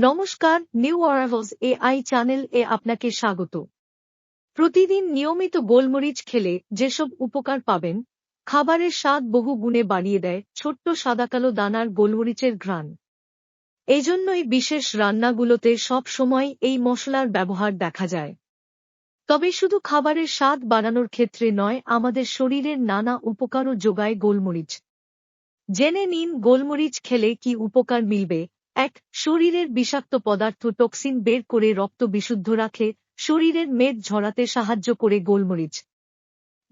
নমস্কার, new arrivals AI channel এ আপনাকে স্বাগত। প্রতিদিন নিয়মিত গোলমরিচ খেলে যেসব উপকার পাবেন, খাবারের স্বাদ বহু গুণে বাড়িয়ে দেয় ছোট্ট সাদাকালো দানার গোলমরিচের ঘ্রাণ। এজন্যই বিশেষ রান্নাগুলোতে সব সময় এই মশলার ব্যবহার দেখা যায়। তবে শুধু খাবারের স্বাদ বাড়ানোর ক্ষেত্রে নয়, আমাদের শরীরের নানা উপকারও যোগায় গোলমরিচ। জেনে নিন গোলমরিচ খেলে কি উপকার মিলবে। ১. শরীরের বিষাক্ত পদার্থ টক্সিন বের করে রক্ত বিশুদ্ধ রাখে, শরীরের মেদ ঝরাতে সাহায্য করে গোলমরিচ।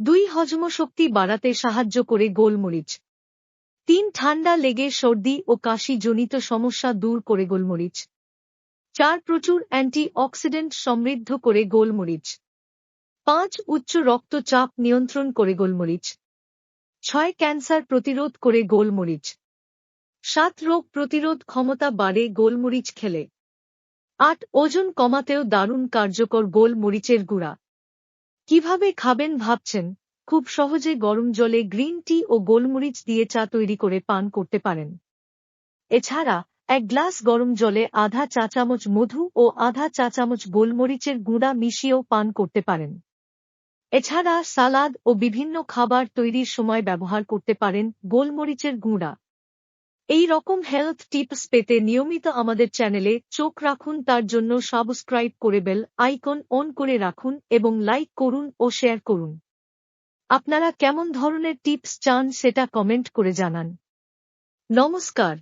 ২. হজমশক্তি বাড়াতে সাহায্য করে গোলমরিচ। ৩. ঠান্ডা লেগে সর্দি ও কাশি জনিত সমস্যা দূর করে গোলমরিচ। ৪. প্রচুর অ্যান্টি অক্সিডেন্ট সমৃদ্ধ করে গোলমরিচ। ৫. উচ্চ রক্তচাপ নিয়ন্ত্রণ করে গোলমরিচ। ৬. ক্যান্সার প্রতিরোধ করে গোলমরিচ। ৭. রোগ প্রতিরোধ ক্ষমতা বাড়ে গোলমরিচ খেলে। ৮. ওজন কমাতেও দারুণ কার্যকর গোলমরিচের গুঁড়া। কিভাবে খাবেন ভাবছেন? খুব সহজে গরম জলে গ্রিন টি ও গোলমরিচ দিয়ে চা তৈরি করে পান করতে পারেন। এছাড়া ১ গ্লাস গরম জলে আধা চা চামচ মধু ও আধা চা চামচ গোলমরিচের গুঁড়া মিশিয়েও পান করতে পারেন। এছাড়া সালাদ ও বিভিন্ন খাবার তৈরির সময় ব্যবহার করতে পারেন গোলমরিচের গুঁড়া। এই রকম হেলথ টিপস পেতে নিয়মিত আমাদের চ্যানেলে চোখ রাখুন, তার জন্য সাবস্ক্রাইব করে বেল আইকন অন করে রাখুন এবং লাইক করুন ও শেয়ার করুন। আপনারা কেমন ধরনের টিপস চান সেটা কমেন্ট করে জানান। নমস্কার।